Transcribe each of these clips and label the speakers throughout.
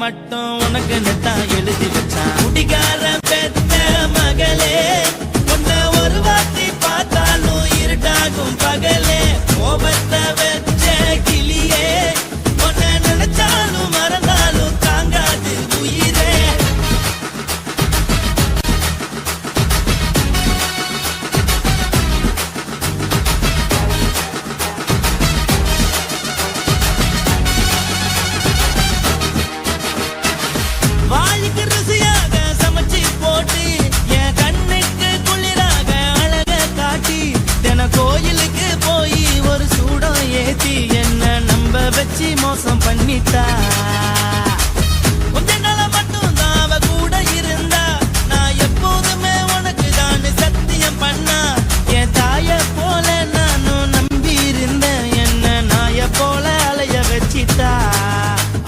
Speaker 1: மட்டும் உனக்குன்னு தான் எழுதி வச்சான். குடிகார பெத்த மகளே, உன்னை ஒரு வாட்டி பார்த்தாலும் இருட்டாகும் பகலே. கோபத்தை வச்ச கிளியே, உன்னை நினைச்சாலும் மறந்தாலும் தாங்காது உயிரே. வாய்க்கு ருசியாக சமைச்சு போட்டு என் கண்ணுக்கு குளிராக அழக காட்டி தின கோயிலுக்கு போய் ஒரு சூடம் ஏத்தி என்ன நம்ப வச்சு மோசம் பண்ணிட்டா. கொஞ்ச நாள மட்டும் தான் அவ கூட இருந்தா, நான் எப்போதுமே உனக்கு தான் சத்தியம் பண்ணா. என் தாய போல நானும் நம்பி இருந்தேன், என்ன நாய போல அலைய வச்சிட்டா.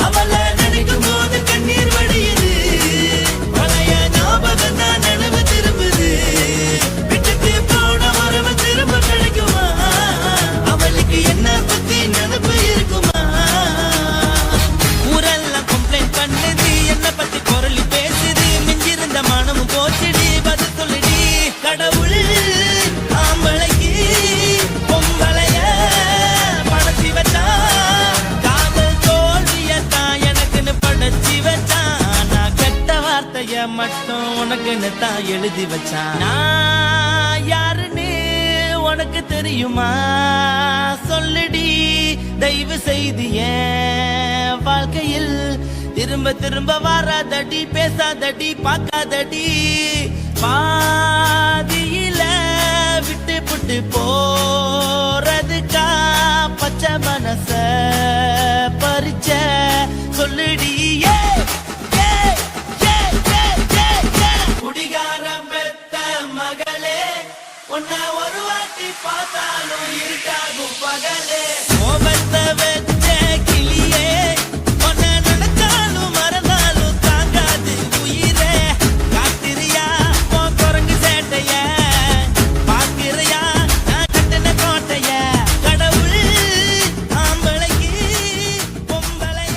Speaker 1: அவளை நினைக்கும் போது கண்ணீர் வடியுது, பழைய ஞாபகம் தான் நினைவு திரும்புது. விட்டுட்டு போன உறவு திரும்ப கிடைக்குமா? அவளுக்கு என்ன பத்தி நினைப்பு இருக்குமா? உனக்குன்னு தான் எழுதி வச்சான். நான் யாருன்னு உனக்கு தெரியுமா சொல்லுடி, தயவு செய்து என் வாழ்க்கையில் திரும்ப திரும்ப வராதடி, பேசாதடி, பார்க்காதடி. பாதியில விட்டு புட்டு போறதுக்கா பச்சை மனச பறிச்ச சொல்லுடி. குடிகாரம் பெத்த மகளே, உன்னை ஒரு வாட்டி பார்த்தாலும் இருக்காகும் பகலே. கோபத்தை வச்ச கிளியே, உன்னை நினைச்சாலும் மறந்தாலும் தாங்காது உயிரே. காத்திரியா உன் குரங்கு சேட்டைய, பாக்கிறையா நான் கட்டின கோட்டைய. கடவுள் ஆம்பளைக்கு பொம்பளைய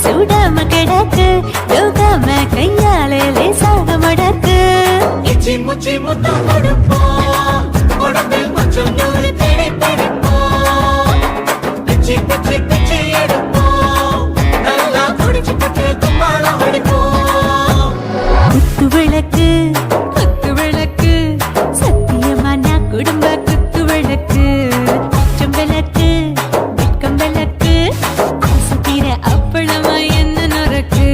Speaker 1: சுடாம கிடக்கு, யோகாம கையாலே லேசாக மடக்கு. இச்சி முச்சி முத்தம் கொடுப்போம், உடம்பில் கொஞ்சம் நூறு தேடி பிடிப்போம். பிச்சி பிச்சி பிச்சி எடுப்போம், நல்லா குடிச்சு பட்டு கும்பாலம் அடிப்போம். குத்து விளக்கு குத்து விளக்கு, சத்தியமா நான் குடும்ப குத்து விளக்கு. அச்சம் விளக்கு வெட்கம் விளக்கு, ஆசைத்தீர அப்பளமா என்ன நொறுக்கு.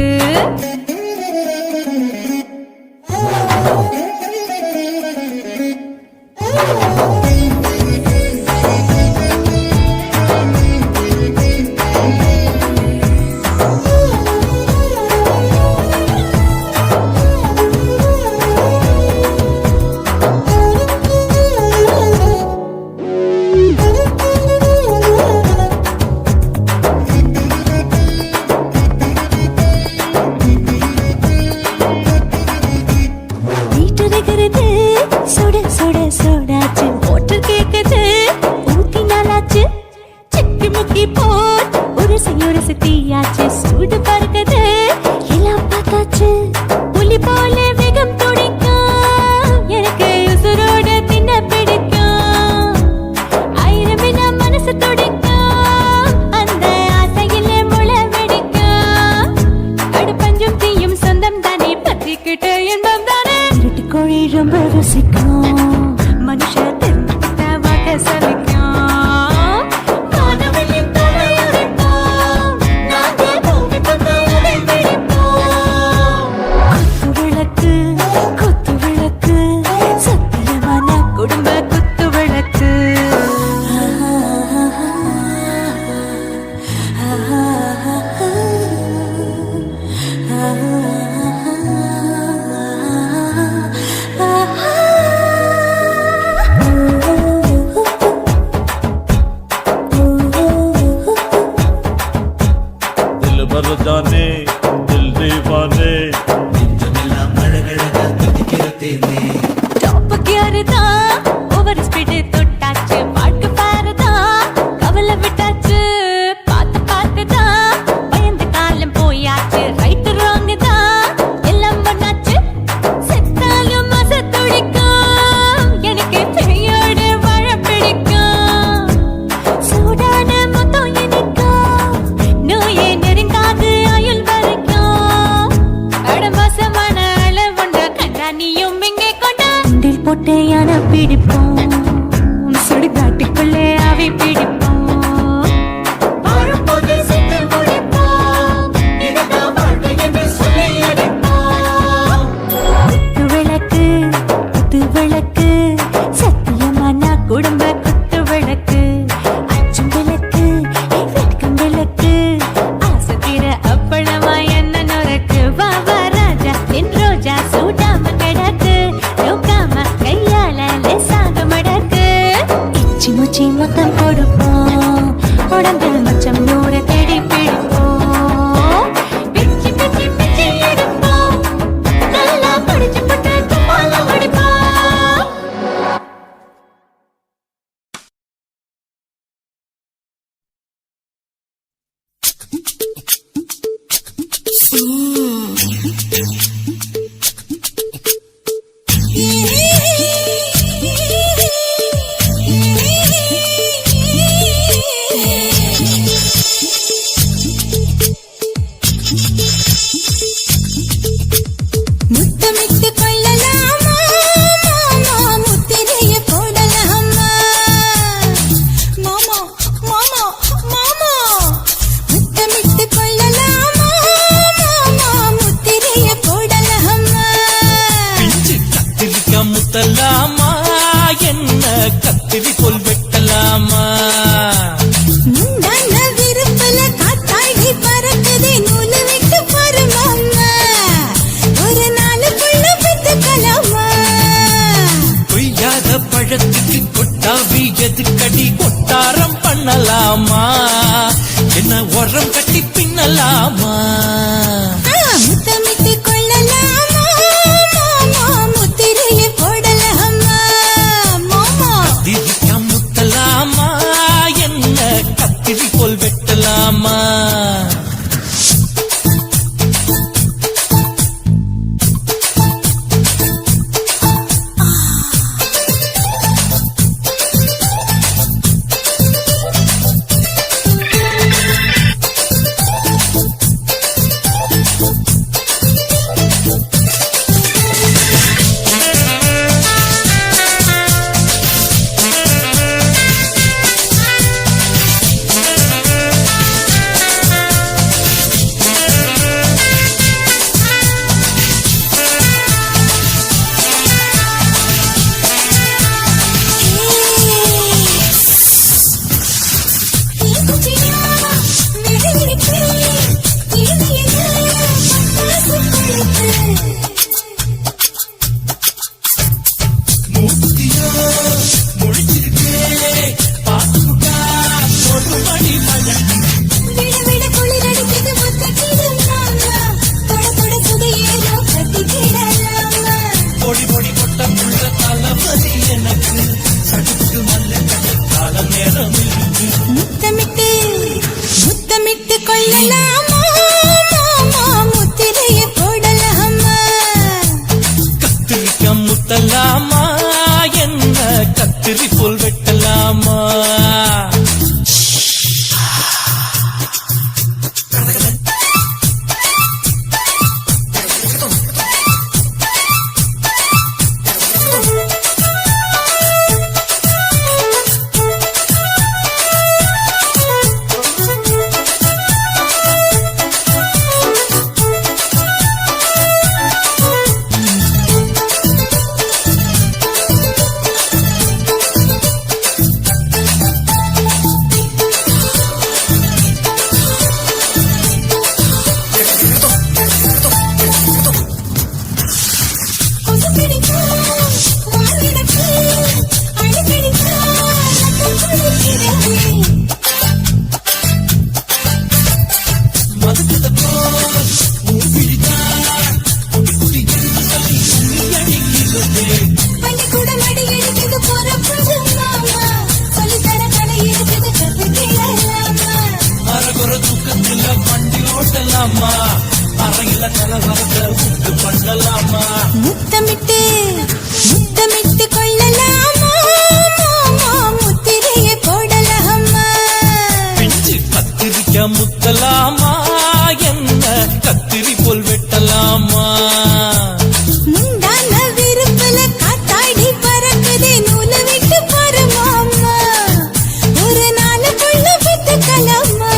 Speaker 1: சுட சுட சுடாச்சு, மோட்டர் கேக்குது ஊத்தி நாளாச்சு. சிக்கி முக்கி போட் உரசி தீயாச்சு, சூடு பறக்குது எல்லாம் பார்த்தாச்சு. புலி போல வேகம் துடிக்கும், எனக்கு உசுரோட தின்ன பிடிக்கும். ஆயிரம் வினா மனசு துடிக்கும், அந்த ஆசையில முளை வெடிக்கும். அடுப்பஞ்சும் தீயும் சொந்தம் தானே, பத்திக்கிட்ட இன்பம் தானே. கோழி ரொம்ப ருசிக்கும், மனுஷ தெரிஞ்சுக்கிட்ட வாக்க சலிக்கும். மானவளின் தலையுரைப்போம், நாங்கள் பூமி பந்த உடை வெடிப்போம். குத்து விளக்கு குத்து விளக்கு, சத்தியமான குடும்ப குத்து விளக்கு.
Speaker 2: जाने दिल दीवाने,
Speaker 1: நெஞ்சமெல்லாம் அழகழகா துடிக்கிற தேனே.
Speaker 3: டாப் கியர்தா ஓவர் ஸ்பீடு தொட்டாச்சு, பாட்டு பாருதா கவலை விட்டாச்சு. பார்த்து பார்த்துதா பயந்து காலம் போயாச்சு, ரைட் ராங் தான் எல்லாம் பண்ணாச்சு. செத்தாலும் மச துடிக்கும், எனக்கு பெரியோட வாழ பிடிக்கும். சூடான மொத்தம் எனக்கும், நோயே நெருங்காது ஆயுள் வரைக்கும். அடமாசமான அளவுண்ட கண்டா நீயும் இங்கே கொண்டா. போட்டு யானை பிடிப்போம், சுடுகாட்டுக்குள்ளே அவை பிடிப்போம்.
Speaker 1: வாழும்போது செத்து முடிப்போம், இதுதான் வாழ்க்கை என்று சொல்லி அடிப்போம்.
Speaker 3: குத்து விளக்கு குத்து விளக்கு, சத்தியமான குடும்ப குத்து விளக்கு. அச்சம் விளக்கு வெட்கம் விளக்கு, ஆசை தீர அப்பளமா என்ன நொறுக்கு. வா வா ராஜா என் ரோஜா, சூடாம கிடக்கு, யோகாம கையால லேசா முத்தமிட்டு கொள்ளலாமா மாமா முத்திரைய போடலாமா மாமா மாமா மாமா முத்தமிட்டு கொள்ளலாமா மாமா முத்திரைய போடலாமா
Speaker 1: பிஞ்சு கத்திரிக்கா முத்தலாமா என்ன கத்திரி போல் வெட்டலாமா
Speaker 3: முந்தான விருப்பல காத்தாடி பறக்குதே நூலு விட்டு பாரு மாமா ஒரு நாளுக்குள்ள பெத்துக்கலாமா
Speaker 1: கொய்யாத பழத்துக்கு கொட்டாவி எதுக்கடி கொட்டாரம் பண்ணலாமா என்ன உரம் கட்டி பின்னலாமா
Speaker 3: முத்தமிட்டு கொள்ளலாமா மாமா முத்திரைய போடலாமா மாமா
Speaker 1: கத்திரிக்கா முத்தலாமா என்ன கத்திரி போல் வெட்டலாமா
Speaker 3: முத்தமிட்டு முத்தமிட்டு கொள்ளலாமா மாமா முத்திரைய போடலாமா
Speaker 1: கத்திரிக்கா முத்தலாமா என்ன கத்திரி போல் வெட்டலாமா
Speaker 3: முத்தமிட்டு முத்தமிட்டு கொள்ளலாமா மாமா முத்திரைய போடலாமா
Speaker 1: பிஞ்சு கத்திரிக்கா முத்தலாமா என்ன கத்திரி போல் வெட்டலாமா
Speaker 3: முந்தான விருப்பல காத்தாடி பறக்குதே நூலு விட்டு பாரு மாமா ஒரு நாளுக்குள்ள பெத்துக்கலாமா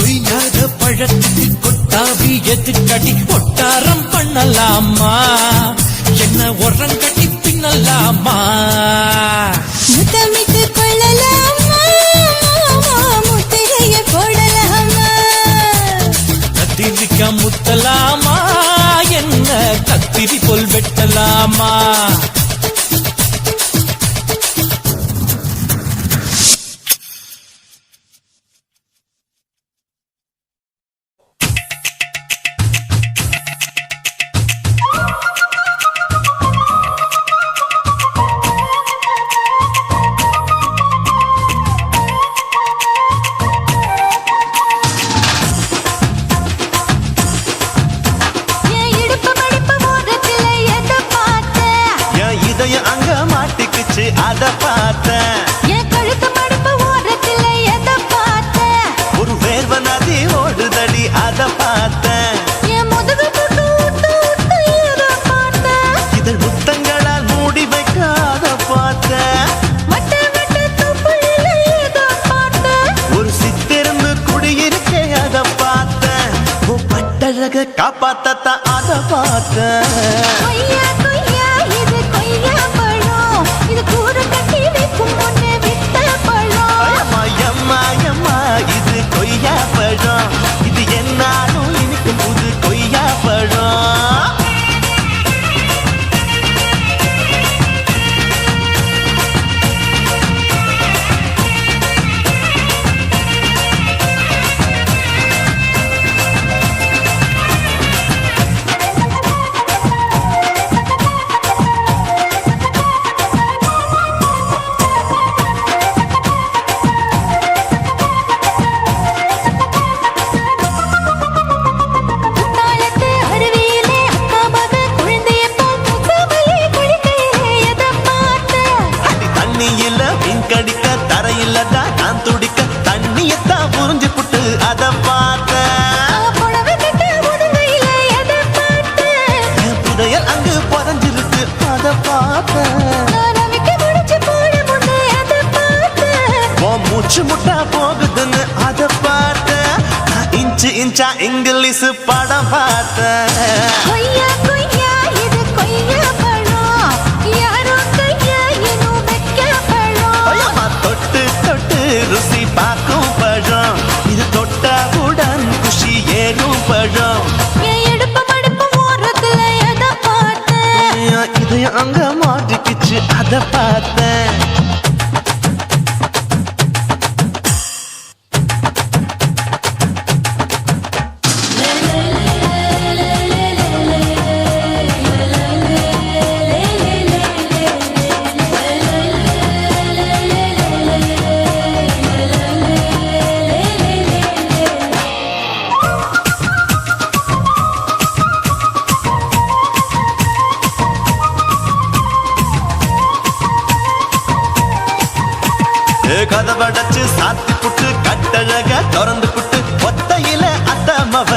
Speaker 1: கொய்யாத பழத்துக்கு கொட்டாவி எதுக்கடி கொட்டாரம் பண்ணலாமா என்ன உரம் கட்டி பின்னலாமா
Speaker 3: முத்தமிட்டு கொள்ளலாமா மாமா முத்திரைய போடலாமா
Speaker 1: கத்திரிக்கா முத்தலாமா என்ன கத்திரி போல் வெட்டலாமா அத பார்த்தேன்.
Speaker 3: என் கழுத்து மடுப்பு ஓரத்துல எதை பார்த்தேன்?
Speaker 1: ஒரு வேர்வ நதி ஓடுதடி அத பார்த்தேன்.
Speaker 3: என் முதுகு புட்டு விட்டு விட்டு எதை பார்த்தேன்?
Speaker 1: இதழ் முத்தங்களால் மூடி வைக்க அத பார்த்தேன்.
Speaker 3: மட்ட மட்ட தொப்புளில எதை பார்த்தேன்?
Speaker 1: ஒரு சித்திருந்து குடியிருக்கே அத பார்த்தேன். உன் பட்டழக காப்பாத்தத்தான் அத பார்த்தேன்.
Speaker 3: கொய்யா கொய்யா இது கொய்யா பழம், இது கூடு கட்டி வைக்கும் முன்னே வித்த பழம்.
Speaker 1: அம்மா எம்மா எம்மா இது கொய்யா பழம், இது என்னாலும் இனிக்கும் புது கொய்யா பழம்.
Speaker 3: குத்தாலத்து அருவியிலே அக்கா மக குழந்தைய போல் முகமலே குளிக்கையிலே எதை பார்த்தேன்?
Speaker 1: அடி தண்ணியில மீன் கடிக்க தரையில தான் நான் துடிக்க தண்ணியத்தான் புரிஞ்சு புட்டு அத பார்த்தேன்.
Speaker 3: புடவை கட்ட முதுகையில எதை பார்த்தேன்?
Speaker 1: என் புதையல் அங்கு புதஞ்சிருக்கு அத பார்த்தேன்.
Speaker 3: நான் அவிக்க முடிச்சு போட முன்னே எதை பார்த்தேன்?
Speaker 1: உன் மூச்சு முட்டா போகுதுன்னு அத பார்த்தேன். நான் இன்ச்சு இன்ச்சா இங்கிலீஷ் படம் பார்த்தேன்.
Speaker 3: கொய்யா கொய்யா இது கொய்யா பழம், யாரோ கையா இன்னும் வைக்க பழம்.
Speaker 1: ஐயம்மா தொட்டு தொட்டு ருசி பார்க்கும் பழம், இது தொட்டாவுடன் குஷி ஏறும் பழம்.
Speaker 3: என் இடுப்பு மடுப்பு ஓரத்துல எதை பார்த்தேன்?
Speaker 1: என் இதயம் அங்க மாட்டிக்கிச்சு அத பார்த்தேன். கதவடைச்சு சாத்தி புட்டு கட்டழக திறந்து புட்டு ஒத்தையில அத்தமவ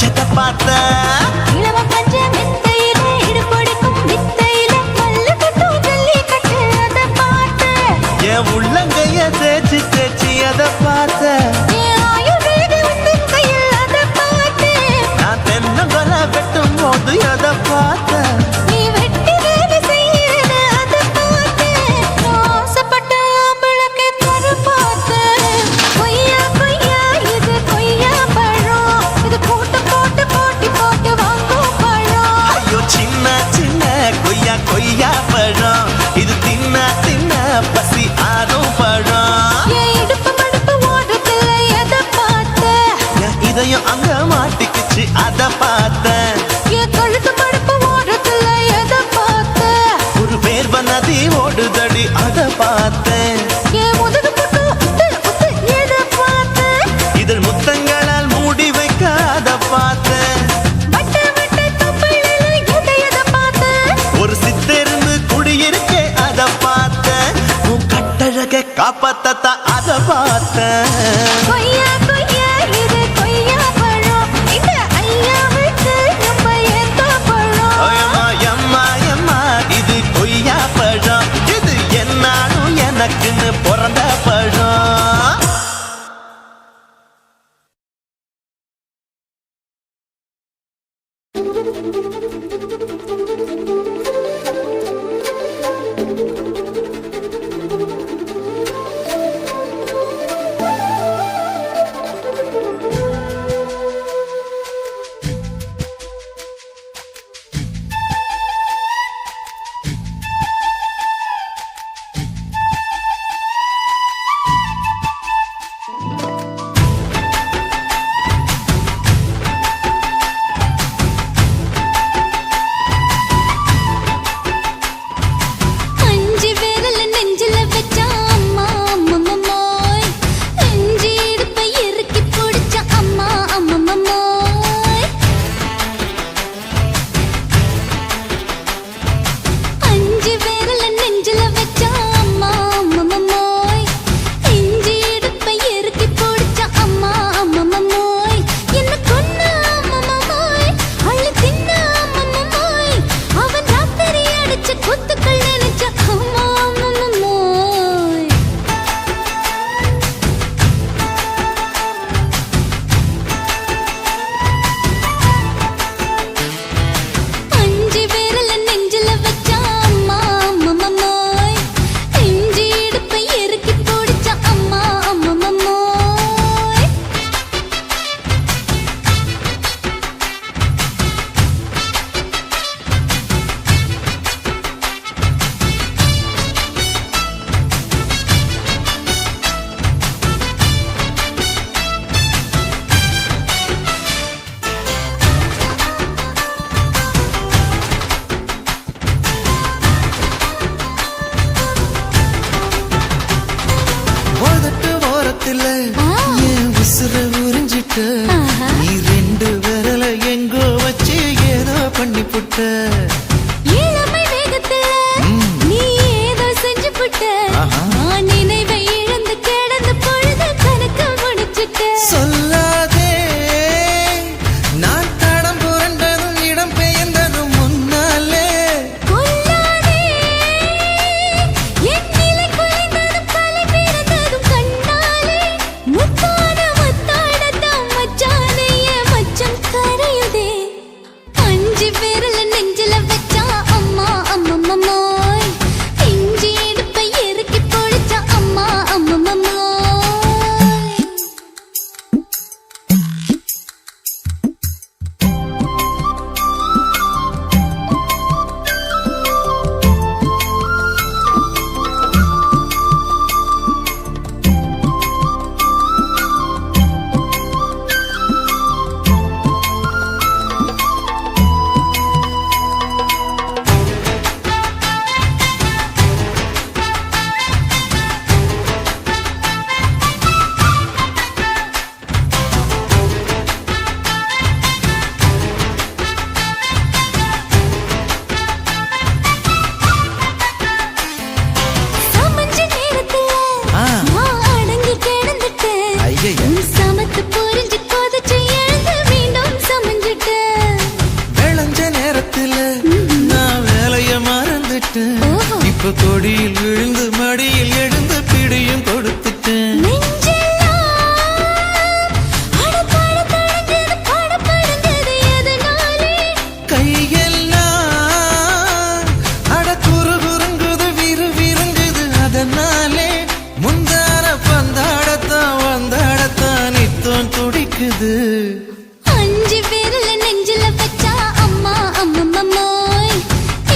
Speaker 1: செத்த பார்த்தேன்.
Speaker 3: இளவ பஞ்ச மெத்தையில இடுப்பொடிக்கும் வித்தையில மல்லு கட்டும் ஜல்லி கட்டு அதை பார்த்தேன்.
Speaker 1: என் உள்ளங்கைய தேய்ச்சி தேய்ச்சி அத பார்த்தேன்.
Speaker 3: என் ஆயுர்வேத உந்தன் கையில் அதை பார்த்தேன்.
Speaker 1: நான் தென்னங்கொலை வெட்டும் போது அத பார்த்தேன்.
Speaker 3: நீ வெட்டி வேலை செய்யறது அதை பார்த்தேன். நான் ஆசைப்பட்ட ஆம்பளுக்கு தர பார்த்தேன். கொய்யா கொய்யா இது கொய்யா பழம், இது கூட்டு போட்டு போட்டி போட்டு வாங்கும் பழம்.
Speaker 1: ஐயோ சின்ன சின்ன கொய்யா கொய்யா பழம், இது தின்ன தின்ன பசி ஆறும் பழம்.
Speaker 3: என் இடுப்பு மடுப்பு ஓரத்துல எதை பார்த்தேன்?
Speaker 1: என் இதயம் அங்க மாட்டிக்கிச்சு அத பார்த்தேன்.
Speaker 3: என் கழுத்து மடுப்பு ஓரத்துல எதை பார்த்தேன்?
Speaker 1: ஒரு வேர்வ நதி ஓடுதடி அத பார்த்தேன்.
Speaker 3: என் முதுகு புட்டு உத்து உத்து எதை பார்த்தேன்?
Speaker 1: இதழ் முத்தங்களால் மூடி வைக்க அத பார்த்தேன்.
Speaker 3: வட்ட வட்ட தொப்புளில எதை பார்த்தேன்?
Speaker 1: ஒரு சித்திருந்து குடியிருக்கே அத பார்த்தேன். உன் கட்டழக காப்பாத்தத்தான் அத பார்த்தேன்.
Speaker 3: கொய்யா கொய்யா இது கொய்யா பழம், இந்த ஐயாவுக்கு நம்ம ஏத்த பழம்.
Speaker 1: ஐயம்மா எம்மா எம்மா இது கொய்யா பழம், இது என்னாலும் எனக்குன்னு பிறந்த பழம். புட்ட
Speaker 3: இளமை வேகத்துல நீ ஏதோ செஞ்சு புட்ட நான் நினைவை இழந்து கிடந்து பொழுது கணக்கு முடிச்சிட்ட
Speaker 1: சொல்லாதே நான் தடம் புரண்டதும் இடம் பெயர்ந்ததும் முன்னாலே
Speaker 3: கொல்லாதே என் நிலை குலைந்ததும் தலை பிறந்ததும் கண்ணாலே முத்தான முத்தாடத்தான் மச்சானைய மச்சம் கரையுதே அஞ்சு விரல நெஞ்சில வச்சா அம்மா அம்மம்மோய் இஞ்சி இடுப்பை இறுக்கி பொழிச்சா அம்மா அம்மம்மோய் சமஞ்ச நேரத்துல நான் அடங்கி கிடந்துட்டேன்
Speaker 1: ஐயையே.
Speaker 3: உன் சமத்து புரிஞ்சு கொதிச்சு எழுந்து மீண்டும் சமஞ்சிட்டேன்
Speaker 1: விளைஞ்ச நேரத்துல நான் வேலைய மறந்துட்டேன்
Speaker 3: ஓஹோ.
Speaker 1: இப்ப கொடியில் விழுந்து மடியில் எழுந்து பிடியும் கொடுத்துட்டேன்
Speaker 3: நெஞ்செல்லாம் அடப்பாட தடஞ்சது படபடந்தது எதனாலே
Speaker 1: கையெல்லாம் அட குறு குறுங்குது விறு விருங்குது அதனாலே முந்தார பந்தாடத்தான் வந்தாடத்தான் நித்தம் துடிக்குது
Speaker 3: அஞ்சு விரல நெஞ்சில வச்சா அம்மா அம்மம்மோய்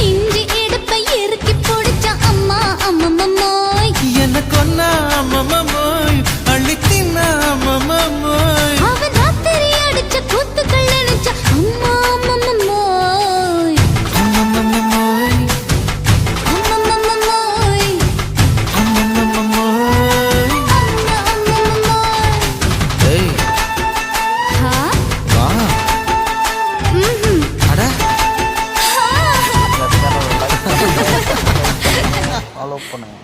Speaker 3: இஞ்சி இடுப்பை இறுக்கி பொடிச்சா அம்மா அம்மம்மோய்
Speaker 1: என்ன கொன்னா அம்மம்மோய் அள்ளித்தின்னா அம்மம்மோய்
Speaker 3: அவன் ராத்திரி அடிச்ச கூத்துக்கள் நினைச்ச அம்மா அம்மம்மோய்
Speaker 1: அம்மம்மோய்
Speaker 3: அம்மம்மோய்
Speaker 1: அம்மம்மோய்
Speaker 3: அம்மா அம்மம்மோய்
Speaker 1: ஏய்
Speaker 3: ஹா
Speaker 1: வா
Speaker 3: ம்ஹும்
Speaker 1: அட
Speaker 3: ஹா
Speaker 4: ஃபாலோ பண்ணுங்க.